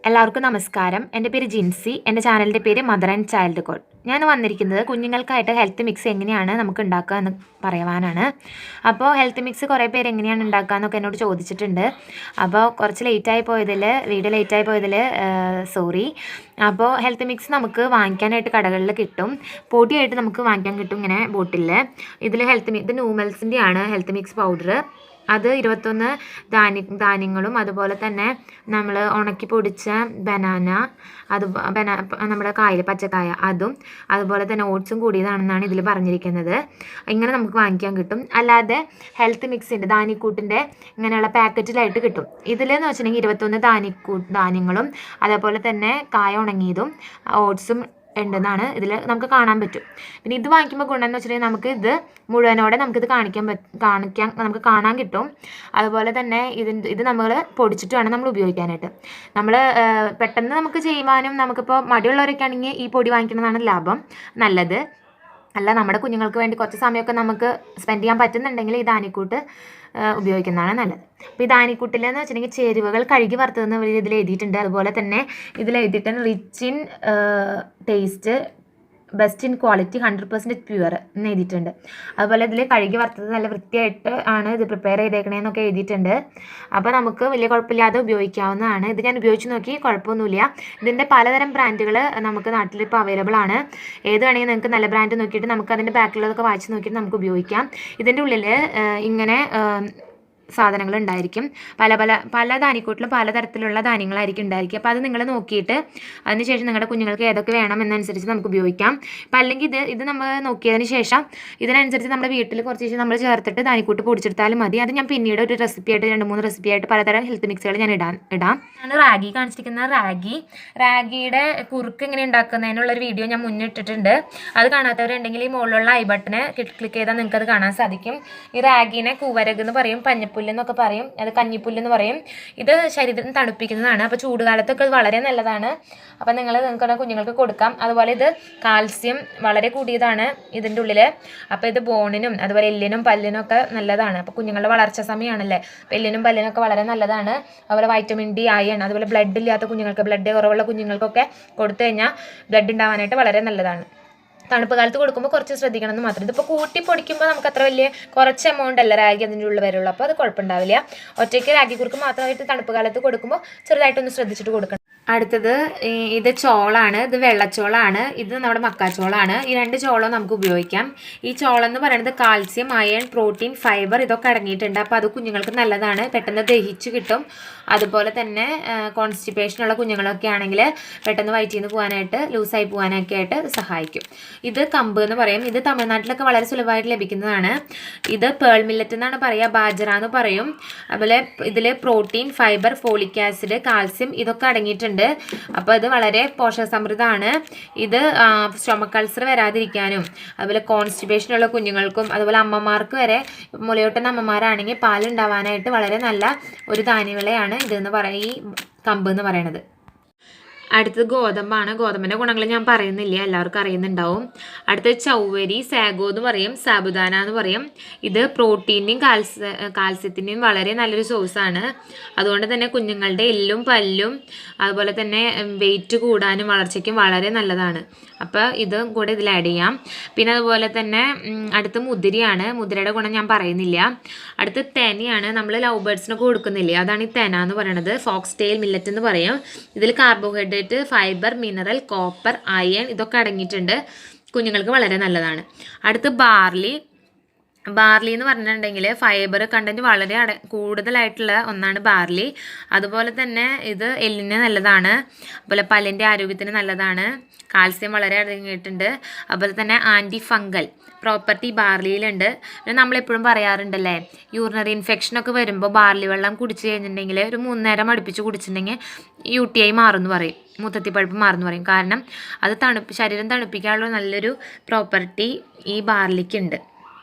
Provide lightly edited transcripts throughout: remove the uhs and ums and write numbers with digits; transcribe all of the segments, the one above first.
എല്ലാവർക്കും നമസ്കാരം. എൻ്റെ പേര് ജിൻസി. എൻ്റെ ചാനലിൻ്റെ പേര് മദർ ആൻഡ് ചൈൽഡ് കോഡ്. ഞാൻ വന്നിരിക്കുന്നത് കുഞ്ഞുങ്ങൾക്കായിട്ട് ഹെൽത്ത് മിക്സ് എങ്ങനെയാണ് നമുക്ക് ഉണ്ടാക്കുക എന്ന് പറയുവാനാണ്. അപ്പോൾ ഹെൽത്ത് മിക്സ് കുറേ പേര് എങ്ങനെയാണ് ഉണ്ടാക്കുക എന്നൊക്കെ എന്നോട് ചോദിച്ചിട്ടുണ്ട്. അപ്പോൾ കുറച്ച് വീഡിയോ ലേറ്റായി പോയതിൽ സോറി. അപ്പോൾ ഹെൽത്ത് മിക്സ് നമുക്ക് വാങ്ങിക്കാനായിട്ട് കടകളിൽ കിട്ടും, പൊടിയായിട്ട് നമുക്ക് വാങ്ങിക്കാൻ കിട്ടും ഇങ്ങനെ ബോട്ടിലിൽ. ഇത് ന്യൂമൽസിൻ്റെ ആണ് ഹെൽത്ത് മിക്സ് പൗഡർ. അത് 21 ധാന്യങ്ങളും അതുപോലെ തന്നെ നമ്മൾ ഉണക്കി പൊടിച്ച ബനാന, നമ്മുടെ പച്ചക്കായ അതും അതുപോലെ തന്നെ ഓട്സും കൂടിയതാണെന്നാണ് ഇതിൽ പറഞ്ഞിരിക്കുന്നത്. ഇങ്ങനെ നമുക്ക് വാങ്ങിക്കാൻ കിട്ടും. അല്ലാതെ ഹെൽത്ത് മിക്സിൻ്റെ ധാന്യക്കൂട്ടിൻ്റെ ഇങ്ങനെയുള്ള പാക്കറ്റിലായിട്ട് കിട്ടും. ഇതിലെന്ന് വെച്ചിട്ടുണ്ടെങ്കിൽ 21 ധാന്യങ്ങളും അതേപോലെ തന്നെ കായ ഉണങ്ങിയതും ഓട്സും ഉണ്ടെന്നാണ് ഇതിൽ നമുക്ക് കാണാൻ പറ്റും. പിന്നെ ഇത് വാങ്ങിക്കുമ്പോൾ ഗുണമെന്ന് വെച്ചിട്ടുണ്ടെങ്കിൽ നമുക്ക് ഇത് മുഴുവനോടെ നമുക്കിത് നമുക്ക് കാണാൻ കിട്ടും. അതുപോലെ തന്നെ ഇത് നമ്മൾ പൊടിച്ചിട്ട് വേണം നമ്മൾ ഉപയോഗിക്കാനായിട്ട്. നമ്മൾ പെട്ടെന്ന് നമുക്ക് ചെയ്യുവാനും നമുക്കിപ്പോൾ മടിയുള്ളവരൊക്കെ ആണെങ്കിൽ ഈ പൊടി വാങ്ങിക്കുന്നതാണ് നല്ലത്. അല്ല, നമ്മുടെ കുഞ്ഞുങ്ങൾക്ക് വേണ്ടി കുറച്ച് സമയമൊക്കെ നമുക്ക് സ്പെൻഡ് ചെയ്യാൻ പറ്റുന്നുണ്ടെങ്കിൽ ഈ ധാന്യക്കൂട്ട് ഉപയോഗിക്കുന്നതാണ് നല്ലത്. അപ്പോൾ ഈ ധാന്യക്കൂട്ടിലെന്ന് വെച്ചിട്ടുണ്ടെങ്കിൽ ചേരുവകൾ കഴുകി വറുത്തതെന്ന് ഇതിൽ എഴുതിയിട്ടുണ്ട്. അതുപോലെ തന്നെ ഇതിൽ എഴുതിയിട്ടുണ്ട് rich in taste, best in quality, 100% pure എന്ന് എഴുതിയിട്ടുണ്ട്. അതുപോലെ ഇതിൽ കഴുകി വറുത്തത് നല്ല വൃത്തിയായിട്ട് ആണ് ഇത് പ്രിപ്പയർ ചെയ്തേക്കണേന്നൊക്കെ എഴുതിയിട്ടുണ്ട്. അപ്പോൾ നമുക്ക് വലിയ കുഴപ്പമില്ലാതെ ഉപയോഗിക്കാവുന്നതാണ്. ഇത് ഞാൻ ഉപയോഗിച്ച് നോക്കി, കുഴപ്പമൊന്നുമില്ല. ഇതിൻ്റെ പലതരം ബ്രാൻഡുകൾ നമുക്ക് നാട്ടിൽ ഇപ്പോൾ അവൈലബിൾ ആണ്. ഏത് വേണമെങ്കിൽ നിങ്ങൾക്ക് നല്ല ബ്രാൻഡ് നോക്കിയിട്ട് നമുക്ക് അതിൻ്റെ ബാക്കിലുള്ളതൊക്കെ വായിച്ച് നോക്കിയിട്ട് നമുക്ക് ഉപയോഗിക്കാം. ഇതിൻ്റെ ഉള്ളിൽ ഇങ്ങനെ സാധനങ്ങൾ ഉണ്ടായിരിക്കും. പല ധാന്യക്കൂട്ടിലും പലതരത്തിലുള്ള ധാന്യങ്ങളായിരിക്കും ഉണ്ടായിരിക്കും. അപ്പോൾ അത് നിങ്ങൾ നോക്കിയിട്ട് അതിനുശേഷം നിങ്ങളുടെ കുഞ്ഞുങ്ങൾക്ക് ഏതൊക്കെ വേണം എന്നനുസരിച്ച് നമുക്ക് ഉപയോഗിക്കാം. അപ്പോൾ അല്ലെങ്കിൽ ഇത് നമ്മൾ നോക്കിയതിന് ശേഷം ഇതിനനുസരിച്ച് നമ്മുടെ വീട്ടിൽ കുറച്ച് നമ്മൾ ചേർത്തിട്ട് ധാന്യക്കൂട്ട് പൊടിച്ചെടുത്താലും മതി. അത് ഞാൻ പിന്നീട് ഒരു റെസിപ്പിയായിട്ട് 2-3 റെസിപ്പിയായിട്ട് പലതരം ഹെൽത്ത് മിക്സുകൾ ഞാൻ ഇടാം. ഞാൻ റാഗി കാണിച്ചിരിക്കുന്ന റാഗിയുടെ കുറുക്ക് എങ്ങനെ ഉണ്ടാക്കുന്നതിനുള്ളൊരു വീഡിയോ ഞാൻ മുന്നിട്ടിട്ടുണ്ട്. അത് കാണാത്തവരുണ്ടെങ്കിൽ ഈ മുകളിലുള്ള ഐ ബട്ടനെ ക്ലിക്ക് ചെയ്താൽ നിങ്ങൾക്ക് അത് കാണാൻ സാധിക്കും. ഈ റാഗിനെ കൂവരക് എന്ന് പറയും, പുല്ലെന്നൊക്കെ പറയും, അത് കഞ്ഞിപ്പുല്ലെന്ന് പറയും. ഇത് ശരീരത്തിന് തണുപ്പിക്കുന്നതാണ്. അപ്പോൾ ചൂടുകാലത്തൊക്കെ ഇത് വളരെ നല്ലതാണ്. അപ്പോൾ നിങ്ങൾക്ക് കുഞ്ഞുങ്ങൾക്ക് കൊടുക്കാം. അതുപോലെ ഇത് കാൽസ്യം വളരെ കൂടിയതാണ് ഇതിൻ്റെ ഉള്ളിൽ. അപ്പോൾ ഇത് ബോണിനും അതുപോലെ എല്ലിനും പല്ലിനും ഒക്കെ നല്ലതാണ്. അപ്പോൾ കുഞ്ഞുങ്ങളുടെ വളർച്ച സമയമാണല്ലേ, അപ്പോൾ എല്ലിനും പല്ലിനൊക്കെ വളരെ നല്ലതാണ്. അതുപോലെ വൈറ്റമിൻ ഡി, അയൺ, അതുപോലെ ബ്ലഡ് ഇല്ലാത്ത കുഞ്ഞുങ്ങൾക്ക്, ബ്ലഡ് കുറവുള്ള കുഞ്ഞുങ്ങൾക്കൊക്കെ കൊടുത്തു കഴിഞ്ഞാൽ ബ്ലഡ് ഉണ്ടാവാനായിട്ട് വളരെ നല്ലതാണ്. തണുപ്പ് കാലത്ത് കൊടുക്കുമ്പോൾ കുറച്ച് ശ്രദ്ധിക്കണം എന്ന് മാത്രം. ഇതിപ്പോൾ കൂട്ടി പൊടിക്കുമ്പോൾ നമുക്ക് അത്ര വലിയ കുറച്ച് എമൗണ്ട് അല്ല റാഗി അതിൻ്റെ ഉള്ളിൽ വരുള്ളൂ. അപ്പോൾ അത് കുഴപ്പമുണ്ടാവില്ല. ഒറ്റയ്ക്ക് റാഗി കുറുക്ക് മാത്രമായിട്ട് തണുപ്പ് കാലത്ത് കൊടുക്കുമ്പോൾ ചെറുതായിട്ടൊന്ന് ശ്രദ്ധിച്ചിട്ട് കൊടുക്കണം. അടുത്തത് ഇത് ചോളാണ്. ഇത് വെള്ളച്ചോളാണ്. ഇത് നമ്മുടെ മക്കാച്ചോളാണ്. ഈ 2 ചോളം നമുക്ക് ഉപയോഗിക്കാം. ഈ ചോളം എന്ന് പറയുന്നത് കാൽസ്യം, അയൺ, പ്രോട്ടീൻ, ഫൈബർ ഇതൊക്കെ അടങ്ങിയിട്ടുണ്ട്. അപ്പോൾ അത് കുഞ്ഞുങ്ങൾക്ക് നല്ലതാണ്. പെട്ടെന്ന് ദഹിച്ച് കിട്ടും. അതുപോലെ തന്നെ കോൺസ്റ്റിപ്പേഷനുള്ള കുഞ്ഞുങ്ങളൊക്കെ ആണെങ്കിൽ പെട്ടെന്ന് വയറ്റിൽ നിന്ന് പോകാനായിട്ട്, ലൂസായി പോകാനൊക്കെ ആയിട്ട് സഹായിക്കും. ഇത് കമ്പ് എന്ന് പറയും. ഇത് തമിഴ്നാട്ടിലൊക്കെ വളരെ സുലഭമായിട്ട് ലഭിക്കുന്നതാണ്. ഇത് പേൾ മില്ലറ്റ് എന്നാണ് പറയുക, ബാജറ എന്ന് പറയും. അതുപോലെ ഇതിൽ protein, fibre, folic acid, calcium ഇതൊക്കെ അടങ്ങിയിട്ടുണ്ട്. അപ്പോൾ ഇത് വളരെ പോഷകസമൃദ്ധമാണ്. ഇത് സ്റ്റൊമക് അൾസർ വരാതിരിക്കാനും അതുപോലെ കോൺസ്റ്റിപ്പേഷനുള്ള കുഞ്ഞുങ്ങൾക്കും അതുപോലെ അമ്മമാർക്ക് വരെ, മുലയൂട്ടുന്ന അമ്മമാരാണെങ്കിൽ പാലുണ്ടാവാനായിട്ട് വളരെ നല്ല ഒരു ധാന്യവിളയാണ് ഈ കമ്പ് എന്ന് പറയുന്നത്. അടുത്തത് ഗോതമ്പാണ്. ഗോതമ്പിൻ്റെ ഗുണങ്ങൾ ഞാൻ പറയുന്നില്ല, എല്ലാവർക്കും അറിയുന്നുണ്ടാവും. അടുത്തത് ചൗവരി, സാഗോ എന്ന് പറയും, സാബുദാന എന്ന് പറയും. ഇത് പ്രോട്ടീൻ്റെയും കാൽസ്യത്തിൻ്റെയും വളരെ നല്ലൊരു സോഴ്സാണ്. അതുകൊണ്ട് തന്നെ കുഞ്ഞുങ്ങളുടെ എല്ലും പല്ലും അതുപോലെ തന്നെ വെയിറ്റ് കൂടാനും വളർച്ചയ്ക്കും വളരെ നല്ലതാണ്. അപ്പോൾ ഇതും കൂടെ ഇതിൽ ആഡ് ചെയ്യാം. പിന്നെ അതുപോലെ തന്നെ അടുത്ത് മുതിരയാണ്. മുതിരയുടെ ഗുണം ഞാൻ പറയുന്നില്ല. അടുത്ത് തെനയാണ്. നമ്മൾ ലവ് ബേർഡ്സിനൊക്കെ കൊടുക്കുന്നില്ലേ, അതാണ് ഈ തെന എന്ന് പറയുന്നത്. ഫോക്സ് ടെയിൽ മില്ലറ്റ് എന്ന് പറയും. ഇതിൽ carbohydrate, fibre, mineral, copper, iron ഇതൊക്കെ അടങ്ങിയിട്ടുണ്ട്. കുഞ്ഞുങ്ങൾക്ക് വളരെ നല്ലതാണ്. അടുത്ത് ബാർലി എന്ന് പറഞ്ഞിട്ടുണ്ടെങ്കിൽ ഫൈബർ കണ്ടൻറ്റ് വളരെ കൂടുതലായിട്ടുള്ള ഒന്നാണ് ബാർലി. അതുപോലെ തന്നെ ഇത് എല്ലിന് നല്ലതാണ്. അതുപോലെ പല്ലിൻ്റെ ആരോഗ്യത്തിന് നല്ലതാണ്. കാൽസ്യം വളരെ അടങ്ങിയിട്ടുണ്ട്. അതുപോലെ തന്നെ ആൻറ്റി ഫംഗൽ പ്രോപ്പർട്ടി ബാർലിയിലുണ്ട്. പിന്നെ നമ്മളെപ്പോഴും പറയാറുണ്ടല്ലേ, യൂറിനറി ഇൻഫെക്ഷനൊക്കെ വരുമ്പോൾ ബാർലി വെള്ളം കുടിച്ച് കഴിഞ്ഞിട്ടുണ്ടെങ്കിൽ ഒരു 3 നേരം അടുപ്പിച്ച് കുടിച്ചിട്ടുണ്ടെങ്കിൽ UTI മാറുമെന്ന് പറയും, മൂത്രത്തിപ്പഴുപ്പ് മാറുമെന്ന് പറയും. കാരണം അത് ശരീരം തണുപ്പിക്കാനുള്ള നല്ലൊരു പ്രോപ്പർട്ടി ഈ ബാർലിക്കുണ്ട്.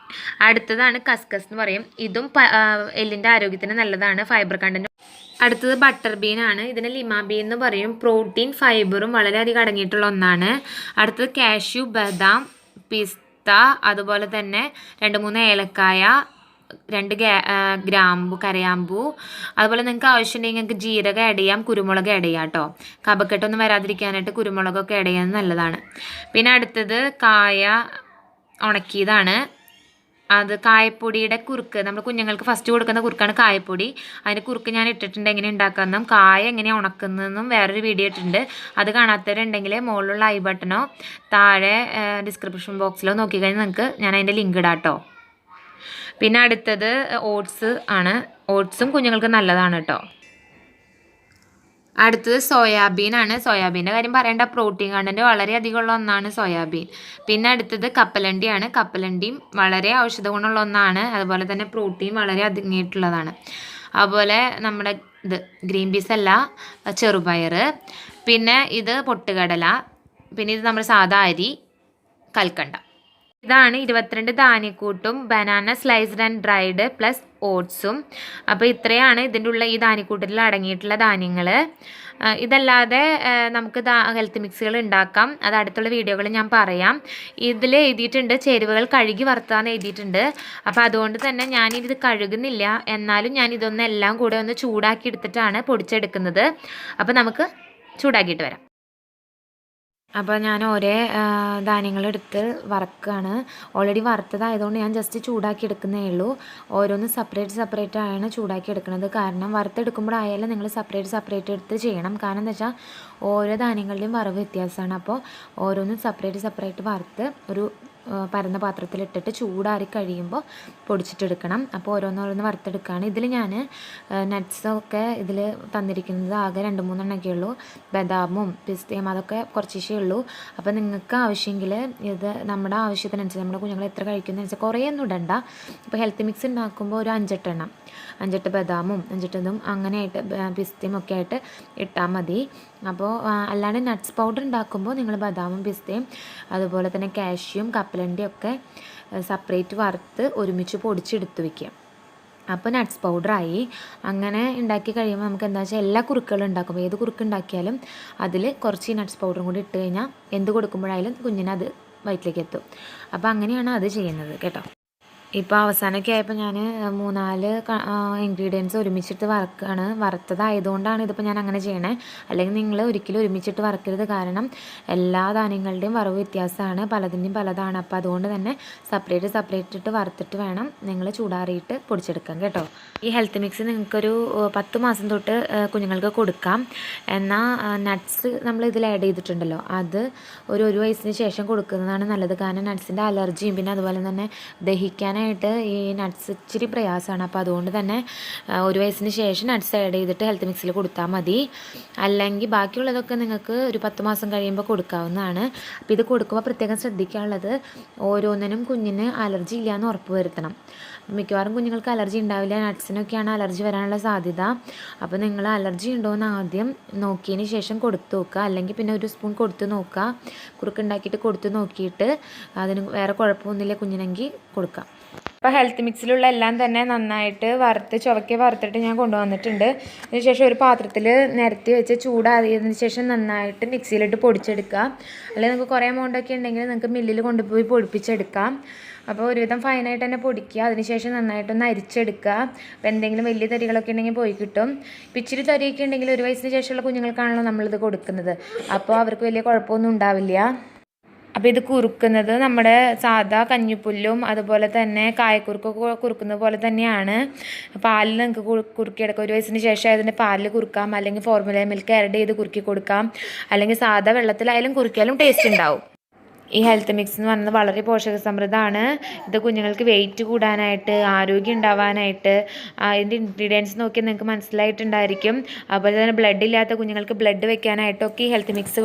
അടുത്തതാണ് കസ്കസ് എന്ന് പറയും. ഇതും എല്ലിൻ്റെ ആരോഗ്യത്തിന് നല്ലതാണ്, ഫൈബർ കണ്ടന്റ്. അടുത്തത് ബട്ടർ ബീനാണ്. ഇതിന് ലിമ ബീൻ എന്ന് പറയും. പ്രോട്ടീൻ, ഫൈബറും വളരെയധികം അടങ്ങിയിട്ടുള്ള ഒന്നാണ്. അടുത്തത് കാഷ്യൂ, ബദാം, പിസ്ത, അതുപോലെ തന്നെ 2-3 ഏലക്കായ, 2 ഗ്രാമ്പു, കരയാമ്പൂ, അതുപോലെ നിങ്ങൾക്ക് ആവശ്യമുണ്ടെങ്കിൽ നിങ്ങൾക്ക് ജീരകം ആഡ് ചെയ്യാം, കുരുമുളക് ആഡ് ചെയ്യാം കേട്ടോ. കഫക്കെട്ടൊന്നും വരാതിരിക്കാനായിട്ട് കുരുമുളകൊക്കെ ആഡ് ചെയ്യുന്നത് നല്ലതാണ്. പിന്നെ അടുത്തത് കായ ഉണക്കിയതാണ്. അത് കായപ്പൊടിയുടെ കുറുക്ക്, നമ്മൾ കുഞ്ഞുങ്ങൾക്ക് ഫസ്റ്റ് കൊടുക്കുന്ന കുറുക്കാണ് കായപ്പൊടി. അതിൻ്റെ കുറുക്ക് ഞാൻ ഇട്ടിട്ടുണ്ട്, എങ്ങനെ ഉണ്ടാക്കാമെന്നും കായ എങ്ങനെയാണ് ഉണക്കുന്നതെന്നും വേറൊരു വീഡിയോ ഇട്ടിട്ടുണ്ട്. അത് കാണാത്തവരുണ്ടെങ്കിൽ മുകളിലുള്ള ഐ ബട്ടണോ താഴെ ഡിസ്ക്രിപ്ഷൻ ബോക്സിലോ നോക്കിക്കഴിഞ്ഞാൽ നിങ്ങൾക്ക് ഞാൻ അതിൻ്റെ ലിങ്ക് ഇടാം കേട്ടോ. പിന്നെ അടുത്തത് ഓട്സ് ആണ്. ഓട്സും കുഞ്ഞുങ്ങൾക്ക് നല്ലതാണ് കേട്ടോ. അടുത്തത് സോയാബീൻ ആണ്. സോയാബീൻ്റെ കാര്യം പറയേണ്ട, പ്രോട്ടീൻ കണ്ടൻറ്റ് വളരെയധികം ഉള്ള ഒന്നാണ് സോയാബീൻ. പിന്നെ അടുത്തത് കപ്പലണ്ടിയാണ്. കപ്പലണ്ടിയും വളരെ ഔഷധ ഗുണമുള്ള ഒന്നാണ്, അതുപോലെ തന്നെ പ്രോട്ടീൻ വളരെ അടങ്ങിയിട്ടുള്ളതാണ്. അതുപോലെ നമ്മുടെ ഗ്രീൻ പീസ് അല്ല, ചെറുപയർ, പിന്നെ ഇത് പൊട്ടുകടല, പിന്നെ ഇത് നമ്മുടെ സാധാ അരി, കൽക്കണ്ട. ഇതാണ് 22 ധാന്യക്കൂട്ടും banana sliced and dried plus ഓട്സും. അപ്പോൾ ഇത്രയാണ് ഇതിൻ്റെ ഉള്ള ഈ ധാന്യക്കൂട്ടിൽ അടങ്ങിയിട്ടുള്ള ധാന്യങ്ങൾ. ഇതല്ലാതെ നമുക്ക് ഹെൽത്ത് മിക്സുകൾ ഉണ്ടാക്കാം. അത് അടുത്തുള്ള വീഡിയോകളിൽ ഞാൻ പറയാം. ഇതിൽ എഴുതിയിട്ടുണ്ട് ചേരുവകൾ കഴുകി വറുത്താന്ന് എഴുതിയിട്ടുണ്ട്. അപ്പോൾ അതുകൊണ്ട് തന്നെ ഞാനിത് കഴുകുന്നില്ല, എന്നാലും ഞാൻ ഇതൊന്നെല്ലാം കൂടെ ഒന്ന് ചൂടാക്കി എടുത്തിട്ടാണ് പൊടിച്ചെടുക്കുന്നത്. അപ്പോൾ നമുക്ക് ചൂടാക്കിയിട്ട് വരാം. അപ്പോൾ ഞാൻ ഓരോ ധാന്യങ്ങളെടുത്ത് വറക്കുകയാണ്. ഓൾറെഡി വറുത്തതായതുകൊണ്ട് ഞാൻ ജസ്റ്റ് ചൂടാക്കി എടുക്കുന്നേ ഉള്ളൂ. ഓരോന്ന് സെപ്പറേറ്റ് ആണ് ചൂടാക്കി എടുക്കുന്നത്. കാരണം വറുത്തെടുക്കുമ്പോഴായാലും നിങ്ങൾ സെപ്പറേറ്റ് എടുത്ത് ചെയ്യണം. കാരണം എന്താ വെച്ചാൽ ഓരോ ധാന്യങ്ങളുടെയും വറവ് വ്യത്യാസമാണ്. അപ്പോൾ ഓരോന്നും സെപ്പറേറ്റ് വറുത്ത് ഒരു പരന്ന പാത്രത്തിലിട്ടിട്ട് ചൂടാറി കഴിയുമ്പോൾ പൊടിച്ചിട്ടെടുക്കണം. അപ്പോൾ ഓരോന്നോരോന്ന് വറുത്തെടുക്കുകയാണ്. ഇതിൽ ഞാൻ നട്ട്സൊക്കെ ഇതിൽ തന്നിരിക്കുന്നത് ആകെ 2-3 എണ്ണമൊക്കെ ഉള്ളൂ. ബദാമും പിസ്തയും അതൊക്കെ കുറച്ചേ ഉള്ളൂ. അപ്പോൾ നിങ്ങൾക്ക് ആവശ്യമെങ്കിൽ ഇത് നമ്മുടെ ആവശ്യത്തിനനുസരിച്ച്, നമ്മുടെ കുഞ്ഞുങ്ങൾ എത്ര കഴിക്കുന്നതനുസരിച്ച് കുറേയൊന്നും ഇടണ്ട. ഇപ്പോൾ ഹെൽത്ത് മിക്സ് ഉണ്ടാക്കുമ്പോൾ ഒരു 5-8 എണ്ണം, 5-8 ബദാമും 5-8 ഇതും അങ്ങനെയായിട്ട് പിസ്തയും ഒക്കെ ആയിട്ട് ഇട്ടാൽ മതി. അപ്പോൾ അല്ലാണ്ട് നട്ട്സ് പൗഡർ ഉണ്ടാക്കുമ്പോൾ നിങ്ങൾ ബദാമും പിസ്തയും അതുപോലെ തന്നെ കാഷ്യൂം കപ്പലണ്ടിയും ഒക്കെ സെപ്പറേറ്റ് വറുത്ത് ഒരുമിച്ച് പൊടിച്ചെടുത്ത് വയ്ക്കുക. അപ്പോൾ നട്ട്സ് പൗഡറായി. അങ്ങനെ ഉണ്ടാക്കി കഴിയുമ്പോൾ നമുക്ക് എന്താ വെച്ചാൽ എല്ലാ കുറുക്കുകളും ഉണ്ടാക്കുമ്പോൾ ഏത് കുറുക്ക് ഉണ്ടാക്കിയാലും അതിൽ കുറച്ച് നട്ട്സ് പൗഡറും കൂടി ഇട്ട് കഴിഞ്ഞാൽ എന്ത് കൊടുക്കുമ്പോഴായാലും കുഞ്ഞിനത് വയറ്റിലേക്ക് എത്തും. അപ്പോൾ അങ്ങനെയാണ് അത് ചെയ്യുന്നത് കേട്ടോ. ഇപ്പോൾ അവസാനമൊക്കെ ആയപ്പോൾ ഞാൻ 3-4 ഇൻഗ്രീഡിയൻസ് ഒരുമിച്ചിട്ട് വറക്കുകയാണ്. വറുത്തതായതുകൊണ്ടാണ് ഇതിപ്പോൾ ഞാൻ അങ്ങനെ ചെയ്യണേ. അല്ലെങ്കിൽ നിങ്ങൾ ഒരിക്കലും ഒരുമിച്ചിട്ട് വറക്കരുത്. കാരണം എല്ലാ ധാന്യങ്ങളുടെയും വറവ് വ്യത്യാസമാണ്, പലതിൻ്റെയും പലതാണ്. അപ്പോൾ അതുകൊണ്ട് തന്നെ സെപ്പറേറ്റ് ഇട്ട് വറുത്തിട്ട് വേണം നിങ്ങൾ ചൂടാറിയിട്ട് പൊടിച്ചെടുക്കാൻ കേട്ടോ. ഈ ഹെൽത്ത് മിക്സ് നിങ്ങൾക്കൊരു 10 മാസം തൊട്ട് കുഞ്ഞുങ്ങൾക്ക് കൊടുക്കാം. എന്നാൽ നട്ട്സ് നമ്മൾ ഇതിൽ ആഡ് ചെയ്തിട്ടുണ്ടല്ലോ, അത് ഒരു വയസ്സിന് ശേഷം കൊടുക്കുന്നതാണ് നല്ലത്. കാരണം നട്ട്സിൻ്റെ അലർജിയും പിന്നെ അതുപോലെ തന്നെ ദഹിക്കാനായിട്ട് ഈ നട്ട്സ് ഇച്ചിരി പ്രയാസമാണ്. അപ്പോൾ അതുകൊണ്ട് തന്നെ 1 വയസ്സിന് ശേഷം നട്ട്സ് ആഡ് ചെയ്തിട്ട് ഹെൽത്ത് മിക്സിൽ കൊടുത്താൽ മതി. അല്ലെങ്കിൽ ബാക്കിയുള്ളതൊക്കെ നിങ്ങൾക്ക് ഒരു 10 മാസം കഴിയുമ്പോൾ കൊടുക്കാവുന്നതാണ്. അപ്പോൾ ഇത് കൊടുക്കുമ്പോൾ പ്രത്യേകം ശ്രദ്ധിക്കാനുള്ളത്, ഓരോന്നിനും കുഞ്ഞിന് അലർജി ഇല്ലയെന്ന് ഉറപ്പ് വരുത്തണം. മിക്കവാറും കുഞ്ഞുങ്ങൾക്ക് അലർജി ഉണ്ടാവില്ല, നട്ട്സിനൊക്കെയാണ് അലർജി വരാനുള്ള സാധ്യത. അപ്പോൾ നിങ്ങൾ അലർജി ഉണ്ടോയെന്ന് ആദ്യം നോക്കിയതിന് ശേഷം കൊടുത്തു നോക്കുക. അല്ലെങ്കിൽ പിന്നെ 1 സ്പൂൺ കൊടുത്ത് നോക്കുക, കുറുക്കുണ്ടാക്കിയിട്ട് കൊടുത്ത് നോക്കിയിട്ട് അതിന് വേറെ കുഴപ്പമൊന്നുമില്ല കുഞ്ഞിനെങ്കിൽ കൊടുക്കാം. അപ്പോൾ ഹെൽത്ത് മിക്സിലുള്ള എല്ലാം തന്നെ നന്നായിട്ട് വറുത്തിട്ട് ഞാൻ കൊണ്ടുവന്നിട്ടുണ്ട്. അതിനുശേഷം ഒരു പാത്രത്തിൽ നിരത്തി വെച്ച് ചൂടാറിയതിന് ശേഷം നന്നായിട്ട് മിക്സിയിലിട്ട് പൊടിച്ചെടുക്കുക. അല്ലെങ്കിൽ നിങ്ങൾക്ക് കുറേ എമൗണ്ടൊക്കെ ഉണ്ടെങ്കിൽ നിങ്ങൾക്ക് മില്ലിൽ കൊണ്ടുപോയി പൊടിപ്പിച്ചെടുക്കാം. അപ്പോൾ ഒരുവിധം ഫൈനായിട്ട് തന്നെ പൊടിക്കുക. അതിനുശേഷം നന്നായിട്ടൊന്ന് അരിച്ചെടുക്കുക. അപ്പോൾ എന്തെങ്കിലും വലിയ തരികളൊക്കെ ഉണ്ടെങ്കിൽ പോയി കിട്ടും. ഇപ്പോൾ ഇച്ചിരി തരിയൊക്കെ ഉണ്ടെങ്കിൽ 1 വയസ്സിന് ശേഷമുള്ള കുഞ്ഞുങ്ങൾക്കാണല്ലോ നമ്മളിത് കൊടുക്കുന്നത്. അപ്പോൾ അവർക്ക് വലിയ കുഴപ്പമൊന്നും ഉണ്ടാവില്ല. അപ്പോൾ ഇത് കുറുക്കുന്നത് നമ്മുടെ സാധാ കഞ്ഞിപ്പുല്ലും അതുപോലെ തന്നെ കായക്കുറുക്കൊക്കെ കുറുക്കുന്നത് പോലെ തന്നെയാണ്. പാലിൽ നിങ്ങൾക്ക് കുറുക്കിയെടുക്കാം. 1 വയസ്സിന് ശേഷം അതിൻ്റെ പാലിൽ കുറുക്കാം, അല്ലെങ്കിൽ ഫോർമുല മിൽക്ക് ആഡ് ചെയ്ത് കുറുക്കി കൊടുക്കാം, അല്ലെങ്കിൽ സാധാ വെള്ളത്തിലായാലും കുറുക്കിയാലും ടേസ്റ്റ് ഉണ്ടാവും. ഈ ഹെൽത്ത് മിക്സ് എന്ന് പറയുന്നത് വളരെ പോഷകസമൃദ്ധമാണ്. ഇത് കുഞ്ഞുങ്ങൾക്ക് വെയിറ്റ് കൂടാനായിട്ട്, ആരോഗ്യം ഉണ്ടാവാനായിട്ട്, ഇതിൻ്റെ ഇൻഗ്രീഡിയൻസ് നോക്കി നിങ്ങൾക്ക് മനസ്സിലായിട്ടുണ്ടായിരിക്കും. അതുപോലെ തന്നെ ബ്ലഡ് ഇല്ലാത്ത കുഞ്ഞുങ്ങൾക്ക് ബ്ലഡ് വെക്കാനായിട്ടൊക്കെ ഈ ഹെൽത്ത് മിക്സ്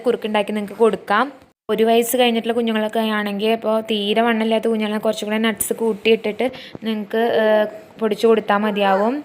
കുറുക്കുണ്ടാക്കി നിങ്ങൾക്ക് കൊടുക്കാം. 1 വയസ്സ് കഴിഞ്ഞിട്ടുള്ള കുഞ്ഞുങ്ങളൊക്കെ ആണെങ്കിൽ, ഇപ്പോൾ തീരെ വണ്ണമില്ലാത്ത കുഞ്ഞുങ്ങളെ കുറച്ചും കൂടെ നട്ട്സ് കൂട്ടിയിട്ടിട്ട് നിങ്ങൾക്ക് പൊടിച്ചു കൊടുത്താൽ മതിയാവും.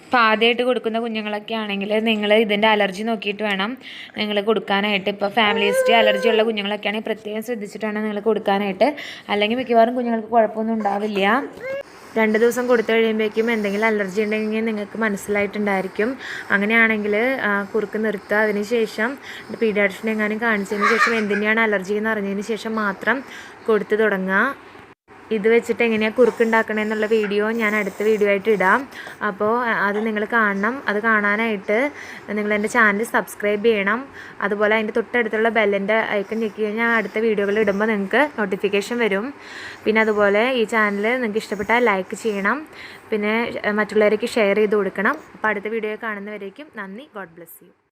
അപ്പോൾ ആദ്യമായിട്ട് കൊടുക്കുന്ന കുഞ്ഞുങ്ങളൊക്കെ ആണെങ്കിൽ നിങ്ങൾ ഇതിൻ്റെ അലർജി നോക്കിയിട്ട് വേണം നിങ്ങൾ കൊടുക്കാനായിട്ട്. ഇപ്പോൾ ഫാമിലി ഹിസ്റ്ററി അലർജി ഉള്ള കുഞ്ഞുങ്ങളൊക്കെ ആണെങ്കിൽ പ്രത്യേകം ശ്രദ്ധിച്ചിട്ട് വേണം നിങ്ങൾ കൊടുക്കാനായിട്ട്. അല്ലെങ്കിൽ മിക്കവാറും കുഞ്ഞുങ്ങൾക്ക് കുഴപ്പമൊന്നും ഉണ്ടാവില്ല. 2 ദിവസം കൊടുത്തു കഴിയുമ്പോഴേക്കും എന്തെങ്കിലും അലർജി ഉണ്ടെങ്കിൽ നിങ്ങൾക്ക് മനസ്സിലായിട്ടുണ്ടായിരിക്കും. അങ്ങനെയാണെങ്കിൽ കുറുക്ക് നിർത്തുക. അതിന് ശേഷം പീഡിയാട്രിഷ്യനെ എങ്ങാനും കാണിച്ചതിന് ശേഷം എന്തിൻ്റെയാണ് അലർജി എന്ന് അറിഞ്ഞതിന് ശേഷം മാത്രം കൊടുത്തു തുടങ്ങുക. ഇത് വെച്ചിട്ട് എങ്ങനെയാണ് കുറുക്കുണ്ടാക്കണമെന്നുള്ള വീഡിയോ ഞാൻ അടുത്ത വീഡിയോ ആയിട്ട് ഇടാം. അപ്പോൾ അത് നിങ്ങൾ കാണണം. അത് കാണാനായിട്ട് നിങ്ങൾ എൻ്റെ ചാനൽ സബ്സ്ക്രൈബ് ചെയ്യണം. അതുപോലെ അതിൻ്റെ തൊട്ടടുത്തുള്ള ബെല്ലിൻ്റെ ഐക്കൺ ഞെക്കി കഴിഞ്ഞാൽ അടുത്ത വീഡിയോകൾ ഇടുമ്പോൾ നിങ്ങൾക്ക് നോട്ടിഫിക്കേഷൻ വരും. പിന്നെ അതുപോലെ ഈ ചാനൽ നിങ്ങൾക്ക് ഇഷ്ടപ്പെട്ടാൽ ലൈക്ക് ചെയ്യണം. പിന്നെ മറ്റുള്ളവർക്ക് ഷെയർ ചെയ്ത് കൊടുക്കണം. അപ്പോൾ അടുത്ത വീഡിയോ കാണുന്നവരേക്കും നന്ദി. God bless you.